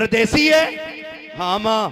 परदेसी है? हाँ माँ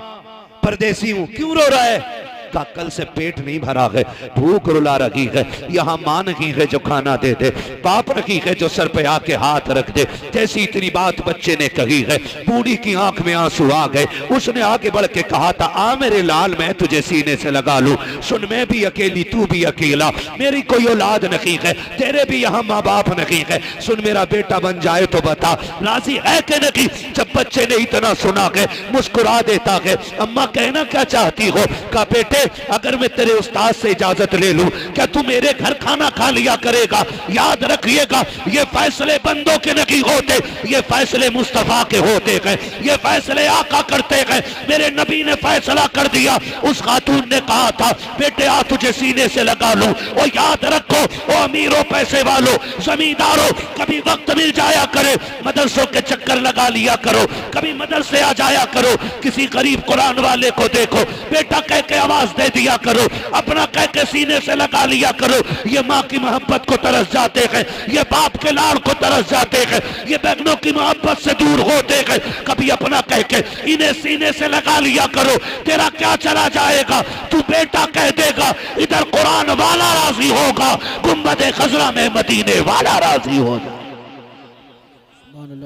परदेसी हूँ। क्यों रो रहा है? का कल से पेट नहीं भरा है, भूख रुला रही है। यहाँ मां नहीं है जो खाना दे दे, बाप नहीं है जो सर पे आके हाथ रख दे। जैसी इतनी बात बच्चे ने कही है, बूढ़ी की आंख में आंसू आ गए। उसने आगे बढ़ के कहा था, आ मेरे लाल मैं तुझे सीने से लगा लूं। सुन मैं भी अकेली तू भी अकेला, मेरी कोई औलाद नहीं है, तेरे भी यहाँ माँ बाप नहीं है। सुन मेरा बेटा बन जाए तो बता राजी है कि नहीं? जब बच्चे ने इतना सुना के मुस्कुरा देता है, अम्मा कहना क्या चाहती हो? का बेटे अगर मैं तेरे उस्ताद से इजाजत ले लूं, क्या तू मेरे घर खाना खा लिया करेगा? याद रखिएगा ये फैसले बंदों के नहीं होते, ये फैसले मुस्तफा के होते हैं, ये फैसले आका करते हैं। मेरे नबी ने फैसला कर दिया। उस खातून ने कहा था, बेटे आ तुझे सीने से लगा लूं। और याद रखो ओ अमीरों पैसे वालों जमींदारों, कभी वक्त मिल जाया करे मदरसों के चक्कर लगा लिया करो, कभी मदरसे आ जाया करो, किसी गरीब कुरान वाले को देखो, बेटा कह के आवाज दे दिया करो, अपना कह के सीने से लगा लिया करो। ये माँ की मोहब्बत को तरस जाते हैं, ये बाप के लाड़ को तरस जाते हैं, ये बहनों की मोहब्बत से दूर होते हैं। कभी अपना कह के इन्हें सीने से लगा लिया करो। तेरा क्या चला जाएगा? तू बेटा कह देगा, इधर कुरान वाला राजी होगा, गुम्बद खजरा में मदीने वाला राजी होगा।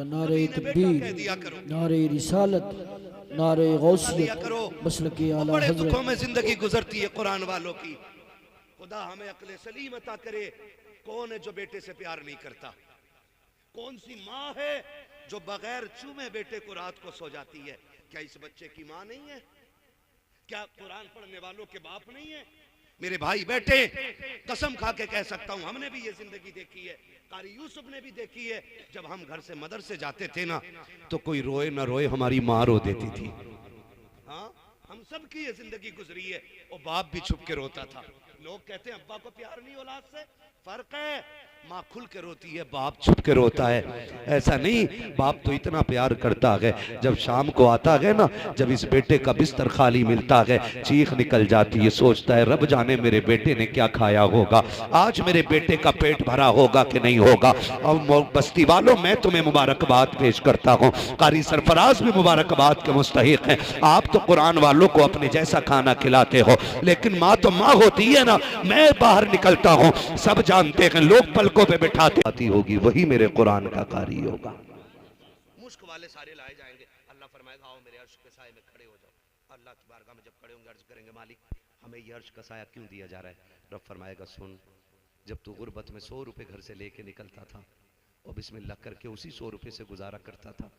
नारे तकबीर, नारे रिसालत, नारे गौसियत, मसलक आला बड़े हज़रत। दुखों में जिंदगी गुजरती है कुरान वालों की। खुदा हमें अक्ल सलीम अता करे। कौन है जो बेटे से प्यार नहीं करता? कौन सी माँ है जो बगैर चूमे बेटे को रात को सो जाती है? क्या इस बच्चे की माँ नहीं है? क्या कुरान पढ़ने वालों के बाप नहीं है? मेरे भाई बेटे, कसम खा के कह सकता हूं, हमने भी ये जिंदगी देखी है, कारी यूसुफ ने भी देखी है। जब हम घर से मदरसे जाते थे ना, तो कोई रोए ना रोए हमारी माँ रो देती थी। हाँ, हम सब की ये जिंदगी गुजरी है। और बाप भी छुप के रोता था। लोग कहते हैं अब्बा को प्यार नहीं औलाद से, फर्क है। माँ खुल के रोती है, बाप छुप के रोता है। ऐसा नहीं, बाप तो इतना प्यार करता है, जब शाम को आता है ना, जब इस बेटे का बिस्तर खाली मिलता है, चीख निकल जाती है। सोचता है रब जाने मेरे बेटे ने क्या खाया होगा, आज मेरे बेटे का पेट भरा होगा कि नहीं होगा। और बस्ती वालों, मैं तुम्हें मुबारकबाद पेश करता हूँ, कारी सरफराज भी मुबारकबाद के मुस्तहिक हैं। आप तो कुरान वालों को अपने जैसा खाना खिलाते हो, लेकिन माँ तो माँ होती है ना। मैं बाहर निकलता हूँ, सब जानते हैं, लोग पलकों पे बिठाते आती होगी, वही मेरे कुरान का कारी होगा। मुश्क वाले सारे लाए जाएंगे। अल्लाह फरमाएगा आओ मेरे अर्श के साए में खड़े हो जाओ। अल्लाह की बारगाह में जब खड़े होंगे अर्ज करेंगे, मालिक हमें ये अर्श का साया क्यों दिया जा रहा है? रब फरमाएगा सुन, जब तू गुर्बत में 100 रुपए घर से लेके निकलता था और बिस्मिल्लाह करके उसी 100 रुपए से गुजारा करता था।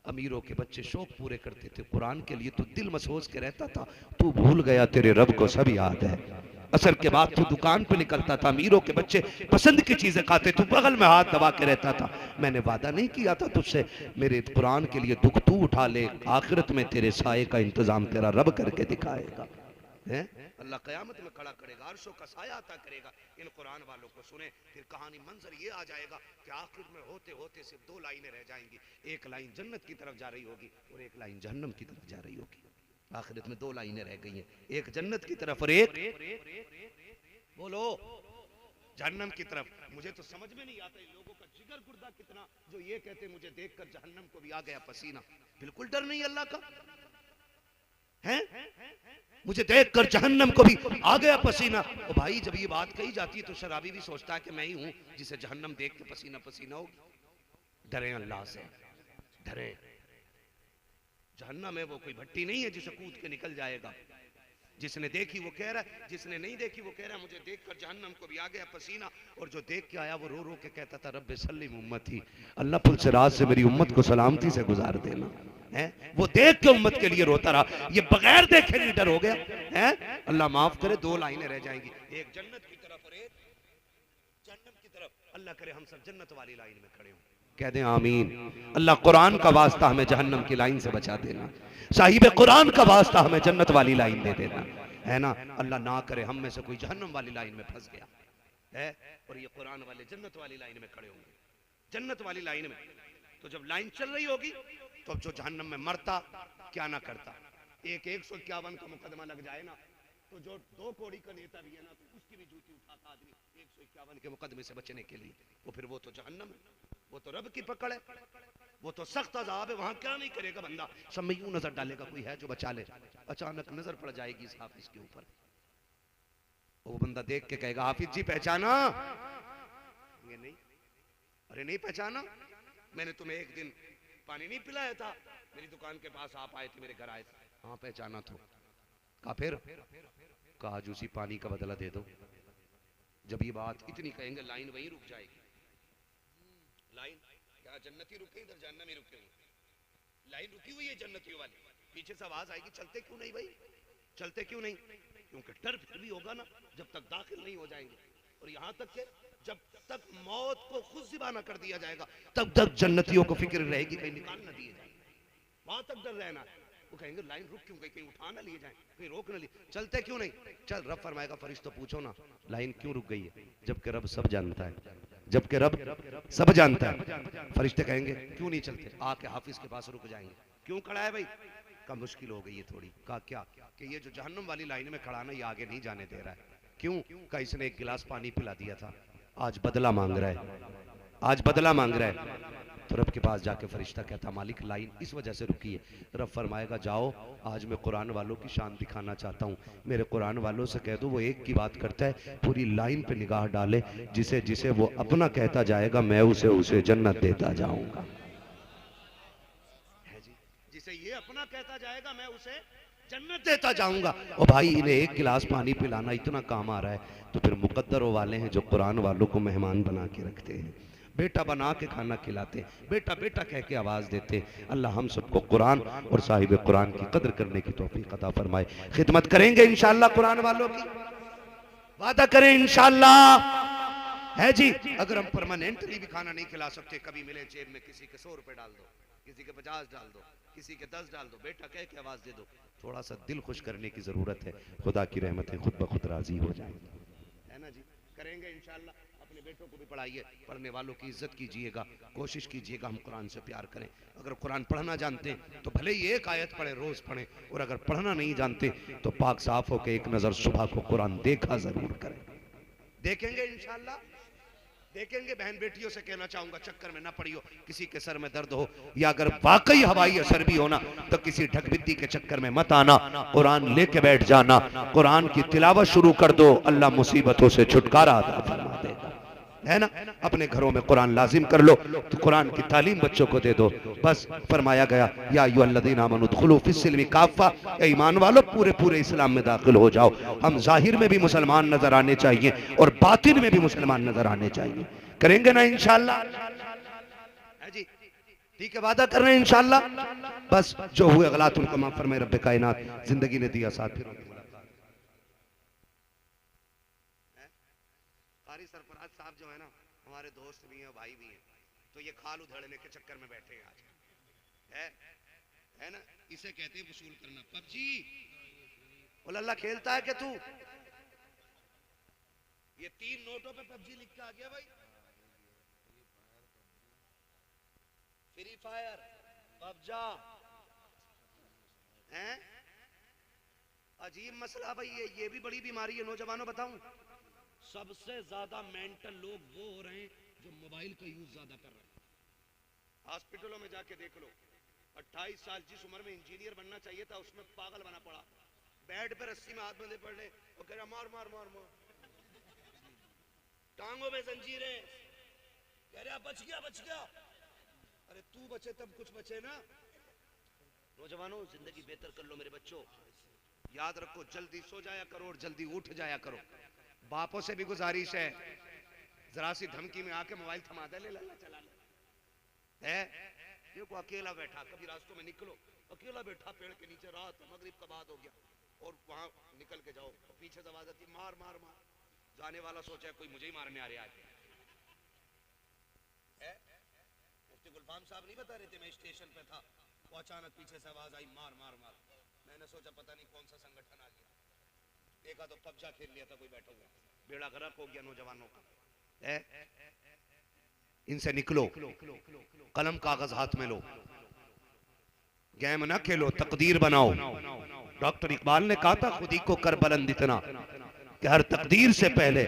अमीरों के बच्चे शौक पूरे करते थे, कुरान के लिए तू दिल मसोज के रहता था, तू भूल गया तेरे रब को सब याद है। असर के बाद तू दुकान पे निकलता था, अमीरों के बच्चे पसंद की चीजें खाते, तू बगल में हाथ दबा के रहता था। मैंने वादा नहीं किया था तुझसे, मेरे कुरान के लिए दुख तू उठा ले, आखिरत में तेरे साये का इंतजाम तेरा रब करके दिखाएगा। है अल्लाह कयामत में खड़ा करेगा, अर्शों का साया अता करेगा इन कुरान वालों को। सुने फिर कहानी मंजर ये आ जाएगा कि आखिर में होते होते सिर्फ 2 लाइनें रह जाएंगी। एक लाइन जन्नत की तरफ जा रही होगी और एक लाइन जहन्नम की तरफ जा रही होगी। आखिरत में 2 लाइनें रह गई हैं, एक जन्नत की तरफ और एक बोलो जहन्नम की तरफ। मुझे तो समझ में नहीं आता इन लोगों का जिगर गुर्दा कितना, जो ये कहते मुझे देखकर जहन्नम को भी आ गया पसीना। बिल्कुल डर नहीं अल्लाह का है, मुझे देखकर जहन्नम को भी आ गया पसीना। ओ भाई, जब ये बात कही जाती है तो शराबी भी सोचता है कि मैं ही हूं जिसे जहन्नम देख के पसीना पसीना हो। डरे अल्लाह से, डरे। जहन्नम है वो कोई भट्टी नहीं है जिसे कूद के निकल जाएगा। जिसने देखी वो कह रहा है, जिसने नहीं देखी वो कह रहा है मुझे देखकर जहन्नम को भी आ गया पसीना। और जो देख के आया वो रो रो के कहता था रब्बे सल्लिम उम्मती, अल्लाह पुल से रात से मेरी उम्मत को सलामती से गुजार देना। है वो देख के उम्मत के लिए रोता रहा, ये बगैर देखे लीडर हो गया है। अल्लाह माफ करे, 2 लाइनें रह जाएंगी, एक जन्नत की तरफ और एक जहन्नम की तरफ। अल्लाह करे हम सब जन्नत वाली लाइन में खड़े हों, कह दें आमीन। अल्लाह कुरान का वास्ता हमें जहन्नम की लाइन से बचा देना, साहिब कुरान का वास्ता हमें जन्नत वाली लाइन दे देना, है ना। अल्लाह ना करे हम में से कोई जहन्नम वाली लाइन में फंस गया है और ये कुरान वाले जन्नत वाली लाइन में खड़े होंगे, जन्नत वाली लाइन में। तो जब लाइन चल रही होगी तो जो जहन्नम में मरता क्या ना करता, 151 का मुकदमा लग जाए ना, तो जो 2 कौड़ी का नेता भी है ना, तो उसकी भी जूती उठाता आदमी 151 के मुकदमे से बचने के लिए। वो फिर वो तो जहन्नम है, वो तो रब की पकड़ है। वो तो सख्त अजाब है, वहां क्या नहीं करेगा बंदा। सब में यूं नजर डालेगा कोई है जो बचा ले, अचानक नजर पड़ जाएगी इस हाफिज के ऊपर। वो बंदा देख के कहेगा हाफिज जी पहचाना? ये नहीं, अरे नहीं पहचाना, मैंने तुम्हें एक दिन पानी नहीं पिलाया था, मेरी दुकान के पास आप आए थे, मेरे घर आए थे। हाँ पहचाना तो। कहा फिर? कहा आज उसी पानी का बदला दे दो। जब ये बात इतनी कहेंगे लाइन वहीं रुक जाएगी। लाइन क्या जन्नती रुके, इधर जहन्नमी रुके हुए, लाइन रुकी हुई है जन्नतियों वाली। पीछे से आवाज आएगी चलते क्यों नहीं भाई, चलते क्यों नहीं? क्योंकि डर फिर भी होगा ना जब तक दाखिल नहीं हो जाएंगे। और यहाँ तक के जब तक मौत को खुद ज़िबाना कर दिया जाएगा तब तक जन्नतियों को फिक्र रहेगी कहीं निकाल ना दिए जाए, वहां तक डर रहना। वो कहेंगे लाइन रुक क्यों गई, कहीं उठा ना लिए जाए, कहीं रोक ना लिए, चलते क्यों नहीं? चल रब फरमाएगा फरिश्तों पूछो ना लाइन क्यों रुक गई है, जबकि रब सब जानता है, जबकि रब सब जानता है। फरिश्ते कहेंगे क्यों नहीं चलते, आके हाफिज के पास रुक जाएंगे। क्यों खड़ा है भाई? का मुश्किल हो गई है थोड़ी। कहा क्या? कि ये जो जहन्नम वाली लाइन में खड़ा ना ये आगे नहीं जाने दे रहा है। क्यों? का इसने एक गिलास पानी पिला दिया था, आज बदला मांग रहा है, आज बदला मांग रहा है। तो रब के पास जाके फरिश्ता कहता मालिक लाइन इस वजह से रुकी है। रब फरमाएगा जाओ आज मैं कुरान वालों की शान दिखाना चाहता हूँ, मेरे कुरान वालों से कह दो वो एक की बात करता है, पूरी लाइन पे निगाह डाले, जिसे जिसे वो अपना कहता जाएगा मैं उसे उसे जन्नत देता जाऊंगा। जिसे ये अपना कहता जाएगा मैं उसे जन्नत देता जाऊंगा। और भाई इन्हें एक गिलास पानी पिलाना इतना काम आ रहा है, तो फिर मुकद्दरों वाले हैं जो कुरान वालों को मेहमान बना के रखते हैं, बेटा बना के खाना खिलाते, बेटा बेटा कह के आवाज देते। अल्लाह हम सबको कुरान और साहिब कुरान की कदर करने की तौफीक अता फरमाए। खिदमत करेंगे इंशाअल्लाह कुरान वालों की, वादा करें इंशाअल्लाह है जी। अगर हम परमानेंटली भी खाना नहीं खिला सकते, कभी मिले जेब में किसी के 100 रुपए डाल दो, किसी के 50 डाल दो, किसी के 10 डाल दो, बेटा कह के आवाज दे दो। थोड़ा सा दिल खुश करने की जरूरत है, खुदा की रहमतें खुद ब खुद राजी हो जाएंगी, है ना जी। करेंगे इंशाअल्लाह। अपने बेटों को भी पढ़ाइए, पढ़ने वालों की इज्जत कीजिएगा, कोशिश कीजिएगा हम कुरान से प्यार करें। अगर कुरान पढ़ना जानते हैं तो भले ही एक आयत पढ़े, रोज पढ़ें, और अगर पढ़ना नहीं जानते तो पाक साफ हो के एक नजर सुबह को कुरान देखा जरूर करें। देखेंगे इंशाअल्लाह, देखेंगे। बहन बेटियों से कहना चाहूंगा चक्कर में ना पड़ियो, किसी के सर में दर्द हो या अगर वाकई हवाई असर भी होना तो किसी ढकबिद्दी के चक्कर में मत आना, कुरान लेके बैठ जाना, कुरान की तिलावत शुरू कर दो, अल्लाह मुसीबतों से छुटकारा अता फरमा देगा, है ना। अपने घरों में कुरान लाजिम कर लो, तो कुरान की तालीम बच्चों को दे दो। बस फरमाया गया या अय्युहल्लज़ीना आमनू उदखुलू फिस्सिल्मी काफ़ा, ईमान वालों पूरे पूरे इस्लाम में दाखिल हो जाओ। हम जाहिर में भी मुसलमान नजर आने चाहिए और बातिन में भी मुसलमान नजर आने चाहिए। करेंगे ना इंशाअल्लाह जी, ठीक है, वादा कर रहे हैं इंशाअल्लाह। बस जो हुए गलत उनको माफ फरमाए रब्बे कायनात, जिंदगी ने दिया साथ फिर सरफराज साहब जो है ना हमारे दोस्त भी हैं, भाई भी हैं, तो ये खाल उधड़ने के चक्कर में बैठे हैं आज, है ना। इसे कहते हैं वसूल करना। पबजी बोल अल्लाह खेलता है कि तू? ये 3 नोटों पे पबजी लिख के आ गया भाई। फ्री फायर, पबजा, हैं? अजीब मसला भाई, ये भी बड़ी बीमारी है नौजवानों। बताऊं सबसे ज्यादा मेंटल लोग वो हो रहे हैं जो मोबाइल का यूज ज्यादा कर रहे हैं। हॉस्पिटलों में जाके देख लो, 28 साल जिस उम्र में इंजीनियर बनना चाहिए था उसमें पागल बना पड़ा, बेड पे रस्सी में हाथ बंधे पड़े, वो कह रहा मार मार मार मार, टांगों में जंजीरें, कह रहा बच गया बच गया। अरे तू बचे तब कुछ बचे ना। नौजवानों जिंदगी बेहतर कर लो मेरे बच्चों, याद रखो जल्दी सो जाया करो और जल्दी उठ जाया करो। बापों से भी गुजारिश है, जरा सी धमकी में आके मोबाइल थमा दे, ले लल्ला चला ले है। देखो अकेला बैठा, कभी रास्तों में निकलो अकेला बैठा पेड़ के नीचे, रात मगरिब का बाद हो गया और वहां निकल के जाओ, पीछे से आवाज आती मार मार मार, जाने वाला सोचा कोई मुझे ही मारने आ रहा है। मुफ्ती गुलफाम साहब नहीं बता रहे थे, मैं स्टेशन पे था, वो अचानक पीछे से आवाज आई मार मार मार, मैंने सोचा पता नहीं कौन सा संगठन आ गया, देखा तो पबजा खेल लिया था कोई बैठा हुआ, बेड़ा गर्क हो गया नौजवानों का। इनसे निकलो, कलम कागज हाथ में लो, गेम ना खेलो, तकदीर बनाओ। डॉक्टर इकबाल ने कहा था खुद ही को कर बुलंद इतना कि हर तकदीर से पहले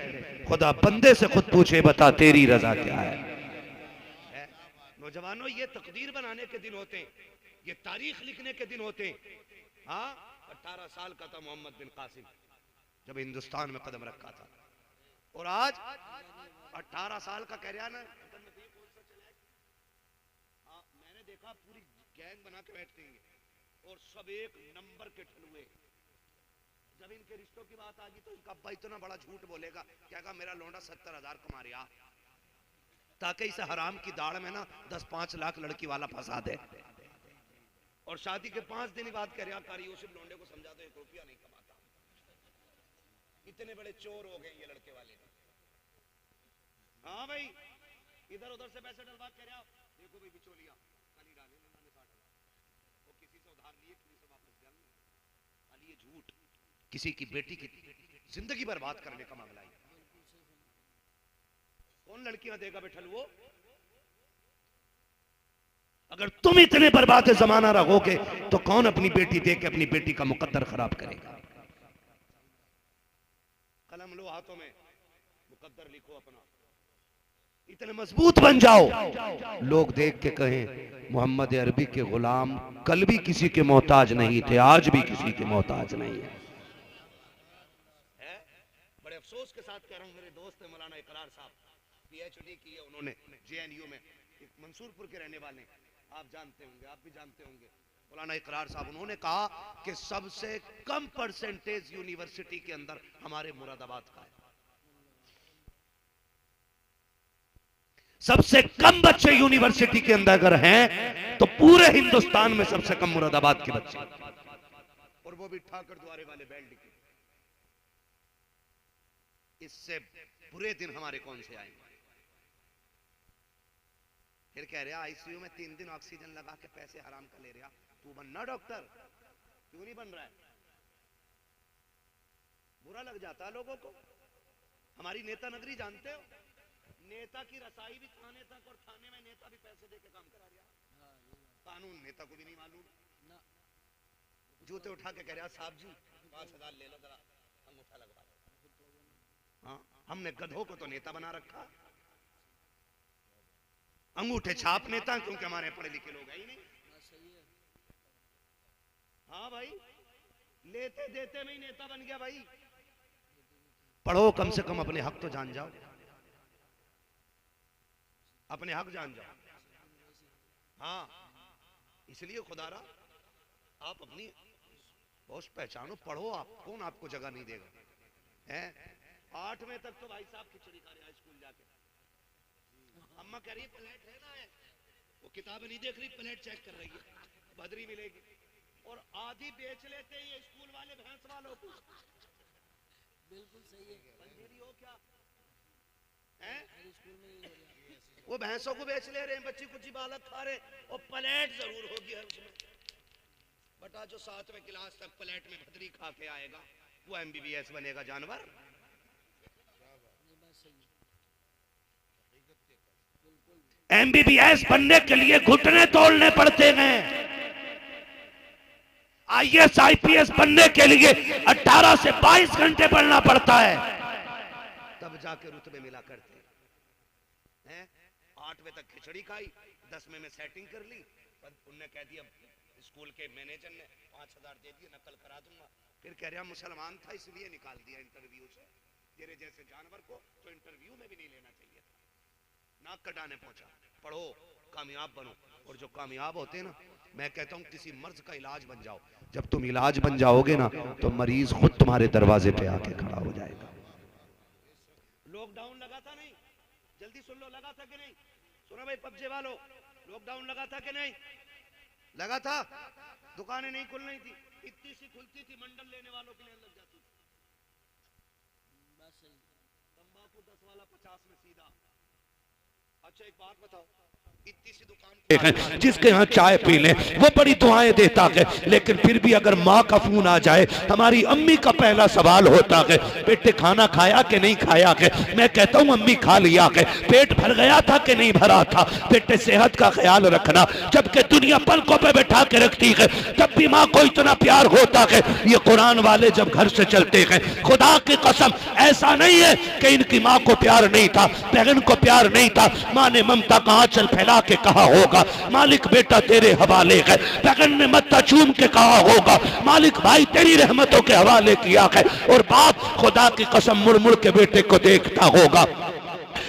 खुदा बंदे से खुद पूछे बता तेरी रजा क्या है। नौजवानों, ये तकदीर बनाने के दिन होते हैं, ये तारीख लिखने के दिन होते हैं। हाँ, 18 साल का था मोहम्मद बिन कासिम जब हिंदुस्तान में कदम रखा था, और आज 18 साल का कह रहा ना। मैंने देखा पूरी गैंग बना के बैठते हैं और सब एक नंबर के ठलुए। जब इनके रिश्तों की बात आ गई तो इनका अब्बा इतना बड़ा झूठ बोलेगा, कहेगा मेरा लौंडा 70,000 कमा रहा, ताकि इसे हराम की दाड़ में ना 10-5 लाख लड़की वाला फंसा दे। और शादी के 5 दिन बाद कह रहा कारी यूसुफ लौंडे को समझा दो 1 रुपया नहीं कमाता। इतने बड़े चोर हो गए ये लड़के वाले। हाँ भाई, इधर उधर से पैसे डलवा कह रहा, देखो भाई बिचौलिया कल ही डाले ना 60,000, वो किसी से उधार लिए किसी से वापस कर लिए, खाली ये झूठ किसी की बेटी की जिंदगी बर्बाद करने का मामला है। कौन लड़कियां देगा बेठल वो? अगर तुम इतने बर्बाद जमाना रहोगे तो कौन अपनी बेटी दे के अपनी बेटी का मुकद्दर खराब करेगा? कलम लो हाथों में, मुकद्दर लिखो अपना, इतने मजबूत बन जाओ, लोग देख के कहें मोहम्मद अरबी के गुलाम कल भी किसी के मोहताज नहीं थे, आज भी किसी के मोहताज नहीं है। बड़े अफसोस के साथ कह रहा हूं, मेरे दोस्त है मौलाना इकरार साहब, PhD की है उन्होंने JNU में, मंसूरपुर के रहने वाले, आप जानते होंगे, आप भी जानते होंगे मौलाना इकरार साहब। उन्होंने कहा कि सबसे कम परसेंटेज यूनिवर्सिटी के अंदर हमारे मुरादाबाद का है, सबसे कम बच्चे यूनिवर्सिटी के अंदर अगर हैं तो पूरे हिंदुस्तान में सबसे कम मुरादाबाद के बच्चे, और वो भी ठाकर द्वारे वाले बेल्ट के। इससे बुरे दिन हमारे कौन से आएंगे? फिर कह रहा ICU में 3 दिन ऑक्सीजन लगा के पैसे हराम का ले रहा, तू बनना डॉक्टर, क्यों नहीं बन रहा है? बुरा लग जाता लोगों को। हमारी नेता नगरी जानते हो, नेता की रसाई भी थाने तक, और थाने में नेता भी पैसे देके काम करा रहा। कानून नेता को भी नहीं मालूम, जूते उठा के कह रहा साहब जी 5,000 ले लो, जरा अंगूठा लगवा दो। हाँ, हमने गधों को तो नेता बना रखा, अंगूठे छाप नेता, क्योंकि हमारे पढ़े लिखे लोग हैं ही नहीं। हाँ भाई, लेते देते में ही नेता बन गया भाई। पढ़ो, कम से कम अपने हक तो जान जाओ, अपने हक जान जाओ। हाँ, इसलिए खुदारा आप अपनी बहुत पहचानो, पढ़ो, आप कौन आपको जगह नहीं देगा? हैं 8वें तक तो भाई साहब खिचड़ी खा रहे हैं स्कूल जाके। अम्मा कह रही है प्लेट है ना, है वो किताब नहीं देख रही, प्लेट चेक कर रही है, बदरी मिलेगी, और आधी बेच लेते हैं ये स्कूल वाले भैंस वालों को। बिल्कुल सही है, पंजीरी हो क्या है? वो भैंसों को बेच ले रहे हैं, बच्ची कुछ बालक खा रहे, और प्लेट जरूर होगी हर उसमें। बटा जो 7वें क्लास तक प्लेट में भदरी खा के आएगा वो MBBS बनेगा जानवर। MBBS बनने के लिए घुटने तोड़ने पड़ते हैं, IAS IPS बनने के लिए 18 से 22 घंटे पढ़ना पड़ता है, तब जाके रुतबे मिला करते हैं। 8वें तक खिचड़ी खाई, 10वें में सेटिंग कर ली, उनने कह दिया स्कूल के मैनेजर ने 5,000 दे दिए, नकल करा दूंगा। फिर कह रहा मुसलमान था इसलिए निकाल दिया इंटरव्यू से, तेरे जैसे जानवर को तो इंटरव्यू में भी नहीं लेना चाहिए था, नाक कटाने पहुंचा। पढ़ो, कामयाब बनो, और जो कामयाब होते हैं ना, मैं कहता हूं किसी मर्ज का इलाज बन जाओ। जब तुम इलाज बन जाओगे ना तो मरीज खुद तुम्हारे दरवाजे पे आके खड़ा हो जाएगा। लॉकडाउन लगा था नहीं, जल्दी सुन लो, लगा था कि नहीं? सुनो भाई पबजे वालों, लॉकडाउन लगा था कि नहीं? लगा था। दुकानें नहीं खुल रही थी, इतनी सी खुलती थी, मंडल लेने वालों के लिए लग जाती थी। तंबाकू 10 वाला 50 में सीधा। अच्छा एक बात बताओ, इतनी सी दुकान जिसके यहाँ चाय पी लें वो बड़ी दुआएं देता है, लेकिन फिर भी अगर माँ का फोन आ जाए, हमारी अम्मी का पहला सवाल होता है बेटे खाना खाया कि नहीं खाया है? मैं कहता हूँ अम्मी खा लिया है, पेट भर गया था कि नहीं भरा था? बेटे सेहत का ख्याल रखना। जबकि दुनिया पलकों पे बैठा के रखती है, तब भी माँ को इतना प्यार होता है। ये कुरान वाले जब घर से चलते हैं, खुदा की कसम ऐसा नहीं है कि इनकी माँ को प्यार नहीं था, बहन को प्यार नहीं था। माँ ने ममता का आंचल फैला के कहा होगा मालिक बेटा तेरे हवाले है, बहन ने मत्था चूम के कहा होगा मालिक भाई तेरी रहमतों के हवाले किया है, और बाप खुदा की कसम मुड़ मुड़ के बेटे को देखता होगा,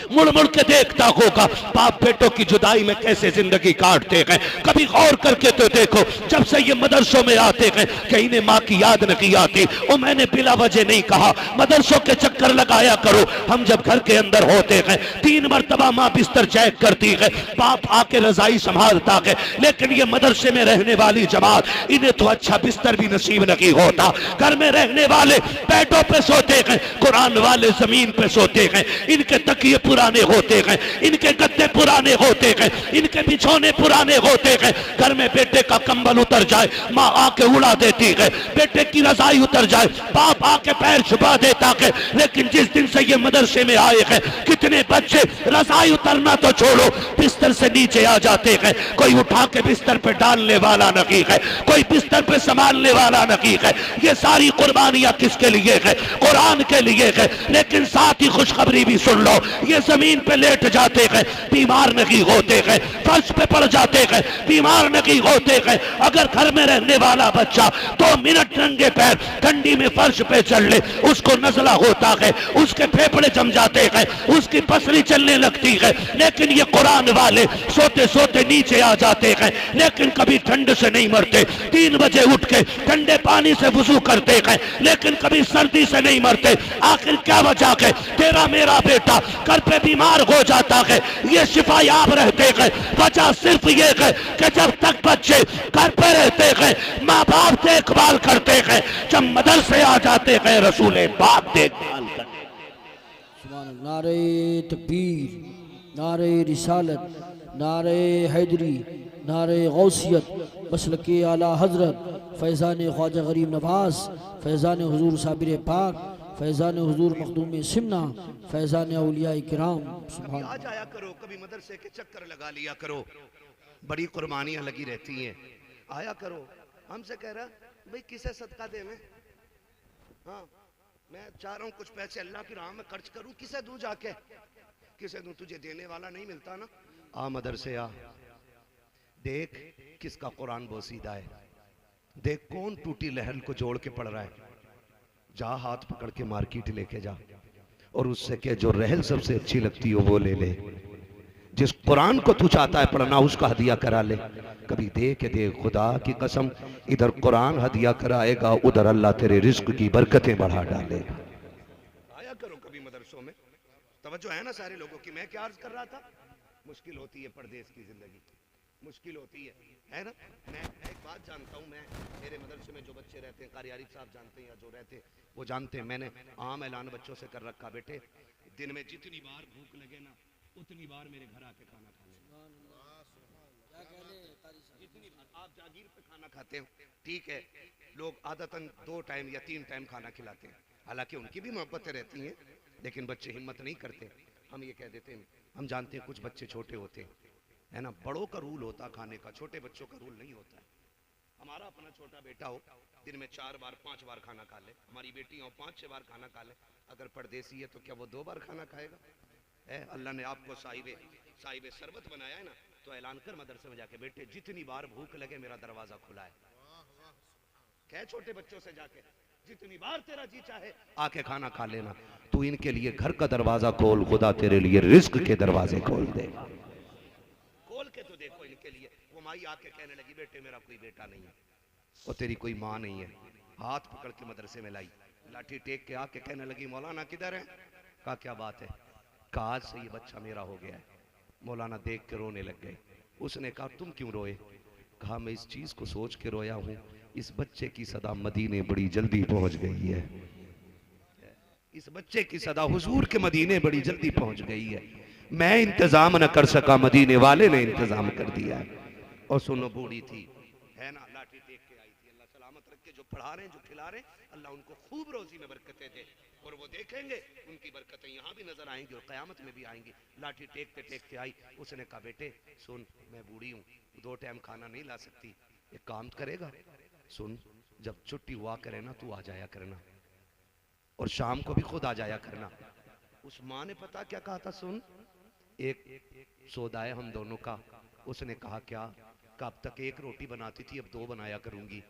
मुड़ मुड़ के देखता होगा बाप बेटों की जुदाई में कैसे जिंदगी काटते हैं। कभी गौर करके तो देखो, जब से ये मदरसों में आते हैं कि इन्हें माँ की याद नहीं आती, और मैंने बिला वजह नहीं कहा, मदरसों के चक्कर लगाया करो। हम जब घर के अंदर होते हैं 3 मरतबा माँ बिस्तर चेक करती है, बाप आके रजाई संभालता है, लेकिन ये मदरसे में रहने वाली जमात इन्हें तो अच्छा बिस्तर भी नसीब नहीं होता। घर में रहने वाले बेडों पे सोते हैं, कुरान वाले जमीन पे सोते हैं, इनके तकिए पुराने होते हैं, इनके गद्दे पुराने होते हैं, इनके बिछौने पुराने होते हैं। घर में बेटे का कंबल उतर जाए माँ आके उड़ा देती है, बेटे की रजाई उतर जाए बाप आके पैर छुपा देता है। लेकिन जिस दिन से ये मदरसे में आए हैं कितने बच्चे रजाई उतरना तो छोड़ो बिस्तर से नीचे आ जाते हैं। कोई उठा के बिस्तर पे डालने वाला नहीं है, कोई बिस्तर पे संभालने वाला नहीं है। ये सारी कुर्बानियां किसके लिए है? कुरान के लिए है। लेकिन साथ ही खुशखबरी भी सुन लो, ये जमीन पे लेट जाते हैं बीमार नहीं होते हैं, फर्श पे पड़ जाते हैं बीमार नहीं होते हैं। अगर घर में रहने वाला बच्चा 2 मिनट नंगे पैर ठंडी में फर्श पे चल ले उसको नजला होता है, उसके फेफड़े जम जाते हैं, उसकी पसली चलने लगती है। लेकिन ये कुरान वाले सोते सोते नीचे आ जाते हैं, लेकिन कभी ठंड से नहीं मरते। 3 बजे उठ के ठंडे पानी से वुजू करते हैं, लेकिन कभी सर्दी से नहीं मरते। आखिर क्या वजह है? तेरा मेरा बेटा घर पे बीमार हो जाता है, ये शिफायाब रहते हैं। वजह सिर्फ ये है कि जब तक बच्चे घर पे रहते हैं माँ बाप देखभाल करते हैं, जब मदरसे आ जाते हैं रसूले बाप देखभाल करते हैं। सुभान अल्लाह। नारे तकबीर, नारे रिसालत, नारे हैदरी, नारे गौसियत, मसलके आला हजरत फैज़ान ख्वाजा गरीब नवाज, फैज़ान हुजूर साबिर पाक, फैज़ान हुजूर मखदूम सिमना, फैज़ान औलिया किराम। कभी आ जाया करो, कभी मदरसे के चक्कर लगा लिया करो, बड़ी कुर्बानियां लगी रहती हैं, आया करो। हमसे कह रहा भाई किसे सदका दे मैं, हाँ मैं चाह रहा हूँ कुछ पैसे अल्लाह की राह में खर्च करूँ, किसे दूं जाके, किसे दूं? तुझे देने वाला नहीं मिलता ना, आ मदरसे आ, देख किसका कुरान बोसीदा है, देख कौन टूटी लहर को जोड़ के पढ़ रहा है। जा हाथ पकड़ के मार्केट लेके जा और उससे कह जो रहल सबसे अच्छी लगती हो वो ले ले, जिस कुरान को तू चाहता है पढ़ना उसका हदिया करा ले। कभी दे के दे, खुदा की कसम इधर कुरान हदिया कराएगा उधर अल्लाह तेरे रिज्क की बरकतें बढ़ा डालेगा। आया करो कभी मदरसों में, तवज्जो है ना सारे लोगों की। मैं क्या अर्ज कर रहा था, मुश्किल होती है परदेश की जिंदगी, मुश्किल होती है ना। मैं एक बात जानता हूँ, मैं मेरे मदरसे में जो बच्चे रहते हैं, कारी आरिफ साहब जानते हैं या जो रहते हैं वो जानते हैं, मैंने आम ऐलान बच्चों से कर रखा, बेटे दिन में जितनी बार भूख लगे ना उतनी बार मेरे घर आके खाना खा लेना। जितनी बार आप जागीर पे खाना खाते हो ठीक है, लोग आदतन 2 टाइम या 3 टाइम खाना खिलाते हैं, हालांकि उनकी भी मोहब्बतें रहती हैं, लेकिन बच्चे हिम्मत नहीं करते। हम ये कह देते हैं, हम जानते हैं कुछ बच्चे छोटे होते हैं है ना, बड़ों का रूल होता खाने का, छोटे बच्चों का रूल नहीं होता है। हमारा अपना छोटा बेटा हो दिन में 4 बार 5 बार खाना खा ले, हमारी बेटी हो 5-6 बार खाना खा ले, अगर परदेसी है तो क्या वो 2 बार खाना खाएगा? अल्लाह ने आपको साहिब शरबत बनाया है ना, तो ऐलान कर मदरसे में जाके, बेटे जितनी बार भूख लगे मेरा दरवाजा खुला है। कह छोटे बच्चों से जाके जितनी बार तेरा जी चाहे आके खाना खा लेना। तू इनके लिए घर का दरवाजा खोल, खुदा तेरे लिए रिज्क के दरवाजे खोल दे। खोल के तो देखो इनके लिए। वो माई आके कहने लगी, बेटे मेरा कोई बेटा नहीं है और तेरी कोई माँ नहीं है, हाथ पकड़ के मदरसे में लाई, लाठी टेक के आके कहने लगी मौलाना किधर है? कहा क्या बात है? कहा आज से ये बच्चा मेरा हो गया है। मौलाना देख के रोने लग गए। उसने कहा तुम क्यों रोए? कहा मैं इस चीज को सोच के रोया हूँ, इस बच्चे की सदा मदीने बड़ी जल्दी पहुंच गई है, इस बच्चे की सदा हुजूर के मदीने बड़ी जल्दी पहुंच गई है। मैं इंतजाम न कर सका, मदीने वाले ने इंतजाम कर दिया है। और सुनो बूढ़ी थी है ना, लाठी टेक के आई थी। अल्लाह सलामत रखे, जो पढ़ा रहे हैं जो खिला रहे हैं, अल्लाह उनको खूब रोजी में बरकतें दे, और वो देखेंगे उनकी बरकतें यहाँ भी नजर आएंगी और क़यामत में भी आएंगी। लाठी टेकते आई। उसने कहा बेटे सुन, मैं बूढ़ी हूँ, 2 टाइम खाना नहीं ला सकती, एक काम करेगा, सुन जब छुट्टी हुआ करे ना तू आ जाया करना, और शाम को भी खुद आ जाया करना। उस माँ ने पता क्या कहा था, सुन एक सौदा है हम दोनों का। उसने कहा क्या? कब तक एक रोटी बनाती थी, अब 2 बनाया करूंगी,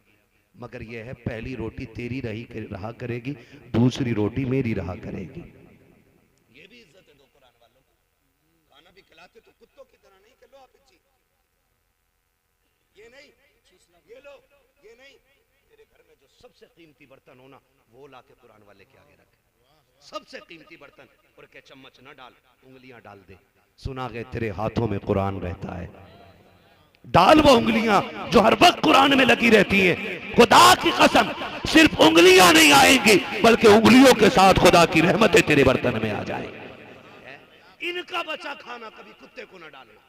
मगर यह है पहली रोटी तेरी रहा करेगी, दूसरी रोटी मेरी रहा करेगी। ये भी इज्जत है दो कुरान वालों को। खाना भी खिलाते तो कुत्तों की तरह नहीं कि लो आप जी, ये नहीं, ये लो, ये नहीं। तेरे घर में जो सबसे कीमती बर्तन हो ना, वो लाके कुरान वाले के आगे रखे, सबसे कीमती बर्तन, और क्या चम्मच ना डाल, उंगलियां डाल दे। सुना गए तेरे हाथों में कुरान रहता है, डाल वो उंगलियां जो हर वक्त कुरान में लगी रहती हैं। खुदा की कसम सिर्फ उंगलियां नहीं आएंगी, बल्कि उंगलियों के साथ खुदा की रहमतें तेरे बर्तन में आ जाएंगी। इनका बचा खाना कभी कुत्ते को ना डालना,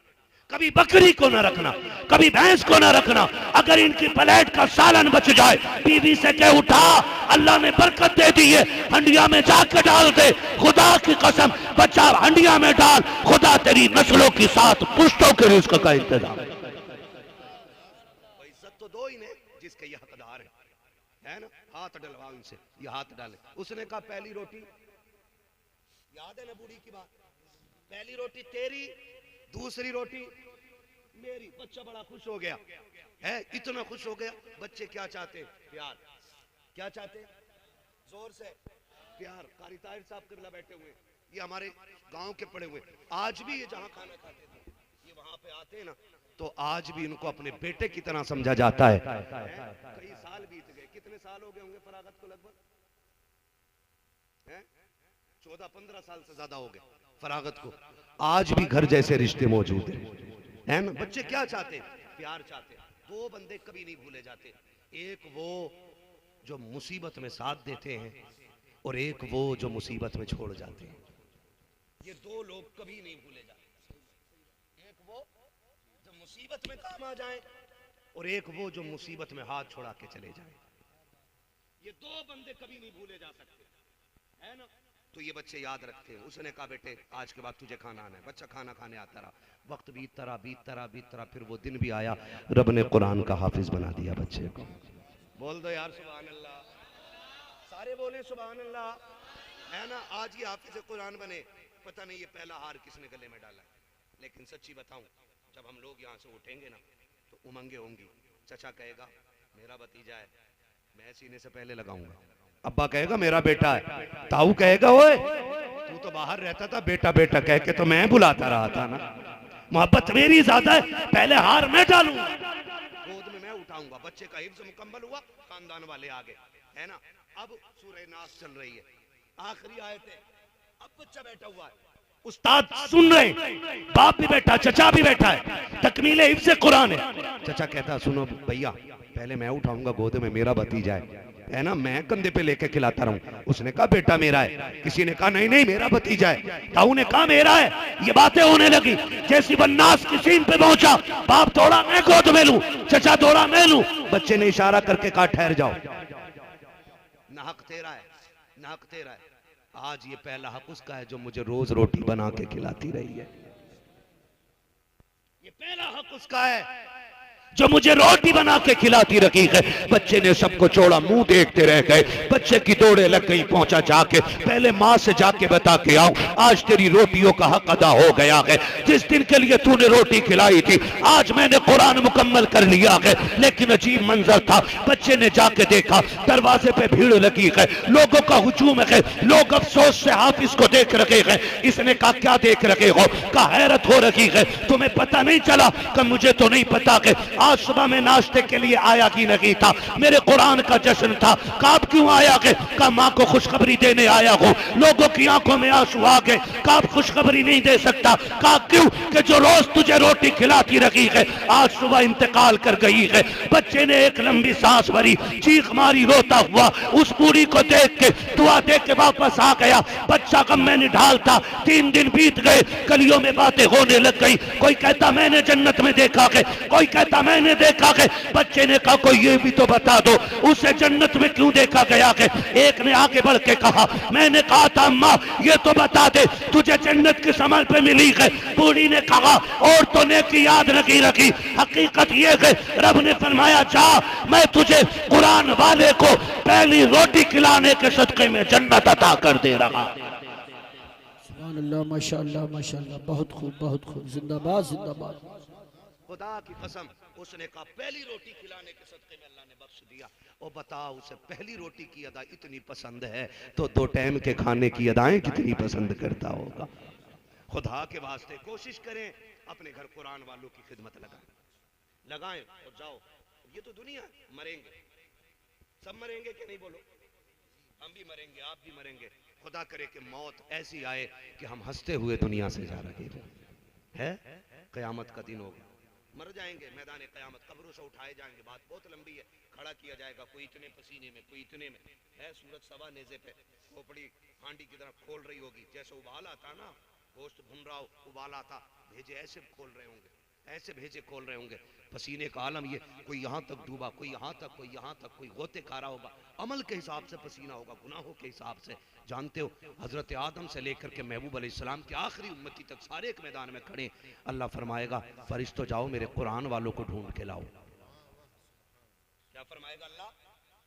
कभी बकरी को ना रखना, कभी भैंस को ना रखना। अगर इनकी प्लेट का सालन बच जाए, बीवी से कह उठा, अल्लाह ने बरकत दे दी है, हंडिया में जाकर डाल दे। खुदा की कसम बच्चा हंडिया में डाल, खुदा तेरी नस्लों की 7 पुश्तों के रिस्क का इंतजाम। इज्जत तो दो ही ने जिसके ये हकदार है ना, हाथ डलवा उनसे, ये हाथ डाले। उसने कहा पहली रोटी, याद है ना बूढ़ी की बात, पहली रोटी तेरी, दूसरी रोटी मेरी। बच्चा बड़ा खुश हो गया है, इतना खुश हो गया। बच्चे क्या चाहते? प्यार। क्या चाहते? जोर से प्यार। कारी ताहिर साहब किबला बैठे हुए, ये हमारे गांव के पड़े हुए, आज भी ये जहां खाना खाते थे, ये वहां पे आते हैं ना, तो आज भी इनको अपने बेटे की तरह समझा जाता है। कई साल बीत गए, कितने साल हो गए होंगे फरागत को? लगभग 14-15 साल से ज्यादा हो गए फरागत को। आज भी घर जैसे रिश्ते मौजूद है ना। बच्चे क्या चाहते? प्यार चाहते। 2 बंदे कभी नहीं भूले जाते, एक वो जो मुसीबत में साथ देते हैं, और एक वो जो मुसीबत में छोड़ जाते हैं। ये 2 लोग कभी नहीं भूले जाते, एक वो जो मुसीबत में काम आ जाए, और एक वो जो मुसीबत में हाथ छोड़ा के चले जाए। ये 2 बंदे कभी नहीं भूले जा सकते, है ना। तो ये बच्चे याद रखते हैं। उसने कहा बेटे आज के बाद तुझे खाना आना है। बच्चा खाना खाने आता रहा, वक्त बीतता रहा, फिर वो दिन भी आया, रब ने कुरान का हाफिज बना दिया बच्चे को। बोल दो यार सुभान अल्लाह, सारे बोले सुभान अल्लाह, है ना। आज ये हाफिज कुरान बने। पता नहीं ये पहला हार किसने गले में डाला है, लेकिन सच्ची बताऊं, जब हम लोग यहाँ से उठेंगे ना, तो उमंगे होंगी। चचा कहेगा मेरा भतीजा है, मैं सीने से पहले लगाऊंगा। अब्बा कहेगा मेरा बेटा है, ताऊ कहेगा ओए तू तो बाहर रहता था, बेटा बेटा कह के तो मैं बुलाता रहा था ना। मोहब्बत मेरी ज्यादा है, पहले हार मैं डालूंगा, गोद में मैं उठाऊंगा। बच्चे का हिफ्ज़ मुकम्मल हुआ, खानदान वाले आ गए, है ना। अब सूरह नास चल रही है, आखिरी आयत है। अब बच्चा बैठा हुआ है, उस्ताद सुन रहे, बाप भी बैठा, चचा भी बैठा है, तकमीले हिफ्ज़ कुरान है। चचा कहता सुनो भैया, पहले मैं उठाऊंगा, गोद में मेरा भतीजा है ना, मैं कंधे पे लेके खिलाता रहूं। उसने कहा बेटा मेरा है, किसी ने कहा नहीं नहीं मेरा भतीजा है, ताऊ ने कहा मेरा है। ये बातें होने लगी। जैसी बन्नास की सीन पे पहुंचा, बाप दौड़ा मैं गोद में लूं, चचा दौड़ा मैं लूं। बच्चे ने इशारा करके कहा ठहर जाओ, ना हक तेरा है, ना हक तेरा है। आज ये पहला हक उसका है जो मुझे रोज रोटी बना के खिलाती रही है। ये पहला हक उसका है जो मुझे रोटी बना के खिलाती रखी है। बच्चे ने सबको छोड़ा, मुंह देखते रह गए। बच्चे की दौड़े लग गई, पहुंचा जाके पहले माँ से जाके बता के आओ आज तेरी रोटियों का हक अदा हो गया है। जिस दिन के लिए तूने रोटी खिलाई थी, आज मैंने कुरान मुकम्मल कर लिया है। लेकिन अजीब मंजर था, बच्चे ने जाके देखा दरवाजे पे भीड़ लगी है, लोगों का हुजूम है, लोग अफसोस से हाफिज को देख रहे हैं। इसने कहा क्या देख रहे हो? कहा हैरत हो रही है, तुम्हें पता नहीं चला? कि मुझे तो नहीं पता कि आज सुबह में नाश्ते के लिए आया कि नहीं था, मेरे कुरान का जश्न था। कब क्यों आया के? कहा माँ को खुशखबरी देने आया हूँ। लोगों की आंखों में आंसू आ गए। कब खुशखबरी नहीं दे सकता? कहा क्यों? कि जो रोज तुझे रोटी खिलाती रही है आज सुबह इंतकाल कर गई है। बच्चे ने एक लंबी सांस भरी, चीख मारी, रोता हुआ उस बूढ़ी को देख के दुआ दे के वापस आ गया। बच्चा गम में निढाल था। 3 दिन बीत गए, गलियों में बातें होने लग गई। कोई कहता मैंने जन्नत में देखा है, कोई कहता मैंने देखा है। बच्चे ने कहा कोई ये भी तो बता दो उसे जन्नत में क्यों देखा गया है। एक ने आगे बढ़ के कहा मैंने कहा था अम्मा ये तो बता दे तुझे जन्नत किस अमल पे मिली है। बूढ़ी ने कहा और तो नेकी याद नहीं रखी। हकीकत ये है रब ने फरमाया जा मैं तुझे कुरान वाले को पहली रोटी खिलाने के सदके में जन्नत अता कर दे रहा। सुभान सुभानअल्लाह, माशाअल्लाह माशाअल्लाह, बहुत खूब बहुत खूब, जिंदाबाद जिंदाबाद। खुदा की कसम, उसने कहा पहली रोटी खिलाने के सदके में अल्लाह ने बख्श दिया। और बताओ उसे पहली रोटी की अदा इतनी पसंद है तो 2 टाइम के खाने की अदाएं कितनी पसंद करता होगा। खुदा के वास्ते कोशिश करें, अपने घर कुरान वालों की खिदमत लगाएं और जाओ। ये तो दुनिया है, मरेंगे सब, मरेंगे कि नहीं बोलो? हम भी मरेंगे, आप भी मरेंगे। खुदा करे कि मौत ऐसी आए कि हम हंसते हुए दुनिया से जा रहे हैं। कयामत का दिन होगा, मर जाएंगे मैदान कयामत, कब्रों से उठाए जाएंगे। बात बहुत लंबी है, खड़ा किया जाएगा, कोई इतने पसीने में, कोई इतने में है। सूरज सवा नेजे पे खोपड़ी हांडी की तरफ खोल रही होगी, जैसे उबाल आता ना, गोश्त भुन रहा हो, उबाल आता, भेजे ऐसे खोल रहे होंगे, ऐसे भेजे खोल रहे होंगे। पसीने का आलम ये, कोई यहाँ तक डूबा, कोई यहाँ तक, कोई यहाँ तक, कोई गोते खा रहा होगा। अमल के हिसाब से पसीना होगा, गुनाहों के हिसाब से। जानते हो हजरत आदम से लेकर के महबूब अलैहिस्सलाम के आखिरी उम्मती तक सारे एक मैदान में खड़े। अल्लाह फरमाएगा फरिश्तों जाओ मेरे कुरान वालों को ढूंढ के लाओ। क्या फरमाएगा अल्लाह?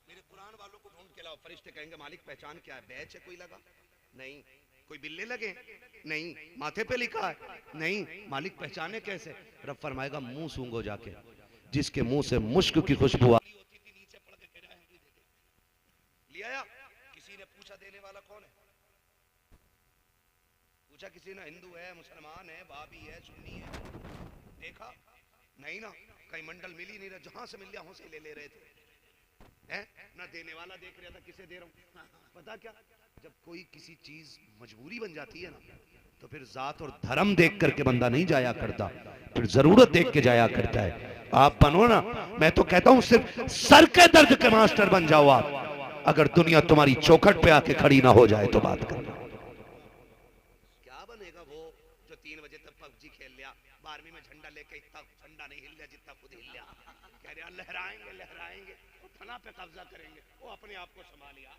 मेरे कुरान वालों को ढूंढ के लाओ। फरिश्ते कहेंगे मालिक पहचान क्या है? बैच है कोई लगा? नहीं। कोई बिल्ले लगे? नहीं। माथे पे लिखा है? नहीं। मालिक पहचाने कैसे? रब फरमाएगा मुंह सूंघो जाके, जिसके मुंह से मुश्क की खुशबू होती थी नीचे पड़ के गिरा है, ले आया। किसी ने पूछा देने वाला कौन है? पूछा किसी ने, हिंदू है, मुसलमान है, बाबी है, सुन्नी है? देखा नहीं ना, कहीं मंडल मिल ही नहीं रहा, जहां से मिल गया वहां से ले ले रहे थे। है ना, देने वाला देख रहा था किसे दे रहा हूं। पता क्या, जब कोई किसी चीज मजबूरी बन जाती है ना, तो फिर जात और धर्म देख करके बंदा नहीं जाया करता, फिर जरूरत देख के जाया करता है। आप बनो ना, मैं तो कहता हूं सिर्फ सर के दर्द के मास्टर बन जाओ आप, अगर दुनिया तुम्हारी चौखट पे आके खड़ी ना हो जाए तो बात करना। क्या बनेगा वो जो 3 बजे तक पबजी खेल लिया, 12वीं में झंडा लेके इतना झंडा नहीं हिल लिया जितना खुद हिल लिया, कह रहे लहराएंगे लहराएंगे, वो थना पे कब्जा करेंगे, वो अपने आप को संभालिया।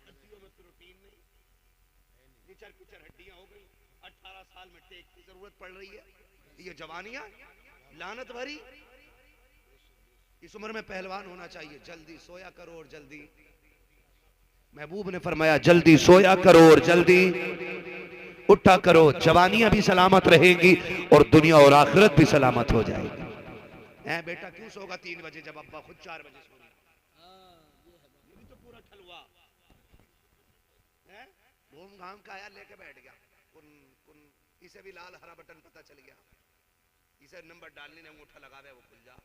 हड्डियों में प्रोटीन नहीं, किचर किचर हड्डियां हो गई, 18 साल में टेक की जरूरत पड़ रही है। ये जवानियां लानत भरी। इस उम्र में पहलवान होना चाहिए। जल्दी सोया करो और जल्दी, महबूब ने फरमाया जल्दी सोया करो और जल्दी उठा करो, जवानियां भी सलामत रहेंगी और दुनिया और आखिरत भी सलामत हो जाएगी। ऐ बेटा क्यों सोगा 3 बजे जब अब्बा खुद 4 बजे सो रही? ये भी तो पूरा ठलवा है, घूम घाम का आया लेके बैठ गया। इसे भी लाल हरा बटन पता चल गया, इसे नंबर डालने ने अंगूठा लगा दे वो खुल जा।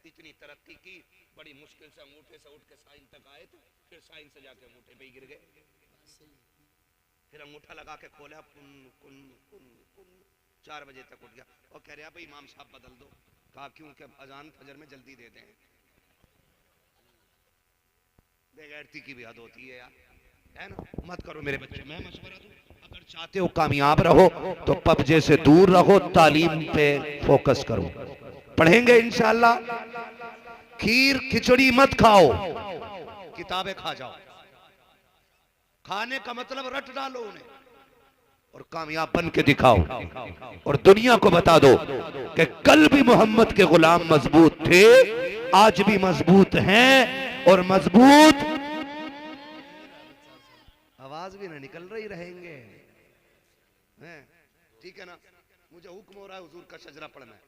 इतनी तरक्की की, बड़ी मुश्किल से अंगूठे से उठ के साइन तक आए थे, फिर साइन से जाके अंगूठे पे ही गिर गए, फिर अंगूठा लगा के खोला, कुन कुन कुन कुन 4 बजे तक उठ गया और कह रहा भाई इमाम साहब बदल दो। कहा क्यों? कि अजान फजर में जल्दी दे दें। बेगैरती की भी हद होती है यार, है ना? मत करो मेरे बच्चे, मैं मशवरा दूं, अगर चाहते हो कामयाब रहो तो पबजे से दूर रहो, तालीम पे फोकस करो, पढ़ेंगे इंशाअल्लाह। खीर खिचड़ी मत खाओ, किताबें खा जाओ। खाने का मतलब रट डालो उन्हें और कामयाब बन के दिखाओ और दुनिया को बता दो कि कल भी मोहम्मद के गुलाम मजबूत थे, आज भी मजबूत हैं और मजबूत आवाज भी ना निकल रही रहेंगे। ठीक है ना? मुझे हुक्म हो रहा है हुजूर का शजरा पढ़ना है,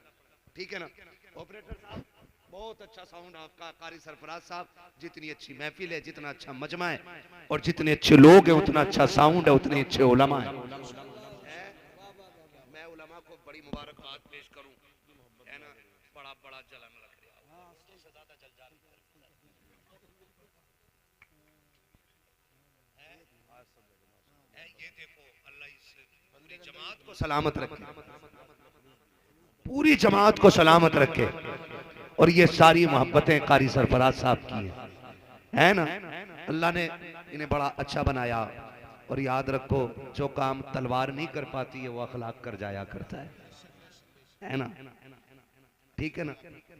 ठीक है ना? ऑपरेटर साहब बहुत अच्छा साउंड आपका, कारी सरफराज साहब, जितनी अच्छी महफिल है, जितना अच्छा मजमा है और जितने अच्छे लोग हैं उतना अच्छा साउंड है, उतने अच्छे उलमा है। मैं उलमा को बड़ी मुबारकबाद पेश करूं, है ना? बड़ा बड़ा जलन रख रहा है, उससे ज्यादा जल जा रही है। ये देखो अल्लाह इस पूरी जमात को सलामत रखे, पूरी जमात को सलामत रखे। और ये सारी मोहब्बतें कारी सरफराज साहब की है ना? अल्लाह ने इन्हें बड़ा अच्छा बनाया। और याद रखो जो काम तलवार नहीं कर पाती है वो अखलाक कर जाया करता है ना? ठीक है ना?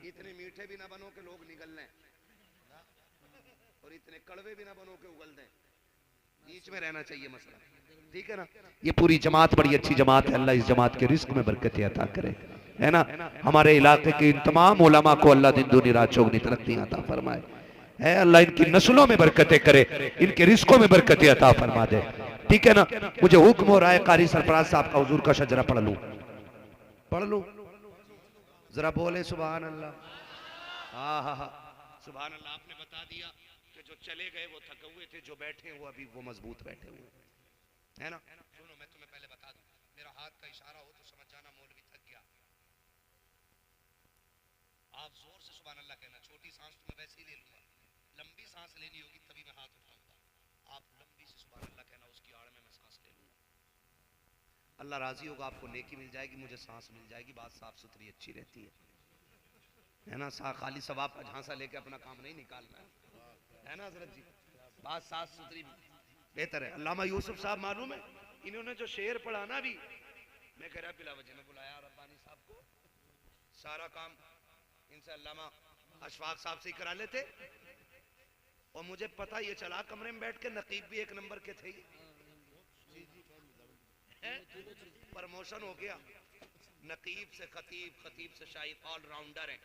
इतने मीठे भी ना बनो के लोग निगल लें और इतने कड़वे भी ना बनो के उगल दें, बीच में रहना चाहिए मसला, ठीक है ना? ये पूरी जमात बड़ी अच्छी जमात है, अल्लाह इस जमात के रिस्क में बरकत अता करे, है ना? हमारे इलाके के इन तमाम उलमा को अल्लाह दिन दुनी रात चौगनी तरक्की अता फरमाए, है अल्लाह इनकी नस्लों में बरकतें करे, इनके रिस्कों में बरकतें अता फरमा दे। ठीक है ना। मुझे हुक्म हो रहा है कारी सरफराज साहब का हुजूर का शजरा पढ़ लूं, पढ़ लूं, जरा बोले सुभान अल्लाह। हाँ हाँ हाँ सुभान अल्लाह। आपने बता दिया कि जो चले गए वो थके हुए थे, जो बैठे हैं वो अभी वो मजबूत बैठे हुए है ना। सुनो मैं तुम्हें पहले बता दूं, मेरा हाथ का इशारा हो तो समझ जाना मौलवी थक गया। आप जोर से सुभान अल्लाह कहना, छोटी सांस तो मैं वैसे ही ले लूंगा, लंबी सांस लेनी होगी तभी मैं हाथ उठाऊंगा। आप लंबी से सुभान अल्लाह कहना, उसकी आड़ में मैं सांस ले लूंगा। अल्लाह राजी होगा, आपको नेकी मिल जाएगी, मुझे सांस मिल जाएगी, बात साफ सुथरी अच्छी रहती है ना। खाली सवाब का झांसा लेके अपना काम नहीं निकालना है ना हजरत जी, बात साफ सुथरी बेहतर है। अल्लामा यूसुफ साहब मालूम है, इन्होंने जो शेर पढ़ा ना अभी, मैं कह रहा बिला वजह में बुलाया रब्बानी साहब को, सारा काम इनसे अल्लामा अशफाक साहब से ही करा लेते, और मुझे पता ये चला कमरे में बैठ के नकीब भी एक नंबर के थे, प्रमोशन हो गया, नकीब से खतीब, खतीब से शाही, ऑलराउंडर है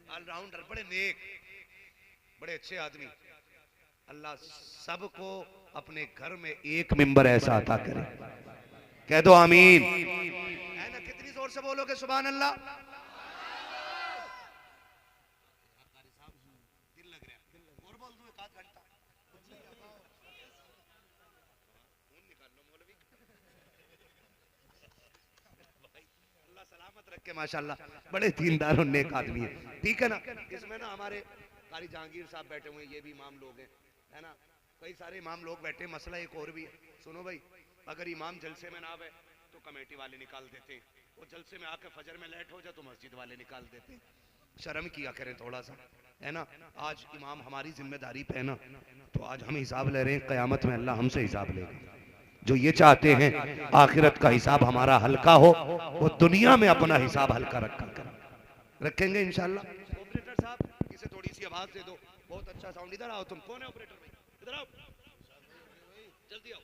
ऑलराउंडर, बड़े नेक, बड़े अच्छे आदमी। अल्लाह सबको अपने घर में एक मेंबर ऐसा अता करे, कह दो आमीन, है ना। कितनी जोर से बोलोगे सुभान अल्लाह। दिल लग रहा है और बोल दूं एक आध घंटा निकाल लो मौलवी भाई, अल्लाह सलामत रखे माशाल्लाह, बड़े दीनदार और नेक आदमी है, ठीक है ना। इसमें ना हमारे कारी जहांगीर साहब बैठे हुए हैं, ये भी इमाम लोग हैं, है ना, कई सारे इमाम लोग बैठे। मसला एक और भी है, सुनो भाई, अगर इमाम जलसे में ना आवे तो कमेटी वाले निकाल देते हैं, वो जलसे में आके फजर में लेट हो जाए तो मस्जिद वाले निकाल देते हैं। शर्म किया करें थोड़ा सा, है ना। आज इमाम हमारी जिम्मेदारी पे है ना, तो आज हम हिसाब ले रहे हैं, क़यामत में अल्लाह हमसे हिसाब लेगा। जो ये चाहते हैं आखिरत का हिसाब हमारा हल्का हो, वो दुनिया में अपना हिसाब हल्का रखेंगे इंशाल्लाह। ऑपरेटर साहब इसे थोड़ी सी आवाज दे दो, बहुत अच्छा साउंड। इधर आओ, तुम कौन है ऑपरेटर भाई, इधर आओ, जल्दी आओ,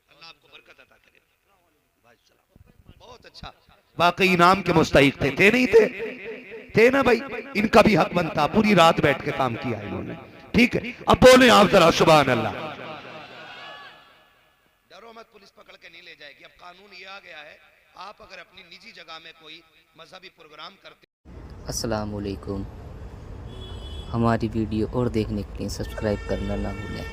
अल्लाह आपको बरकत अता करे भाई साहब, बहुत अच्छा। वाकई इनाम के मुस्तहिक थे नहीं थे ना भाई, इनका भी हक बनता, पूरी रात बैठ के काम किया इन्होंने, ठीक है। अब बोले आप जरा सुभान अल्लाह। डरो मत, पुलिस पकड़ के नहीं ले जाएगी। अब कानून ये आ गया है, आप अगर अपनी निजी जगह में कोई मजहबी प्रोग्राम करते। अस्सलाम वालेकुम। हमारी वीडियो और देखने के लिए सब्सक्राइब करना ना भूलें।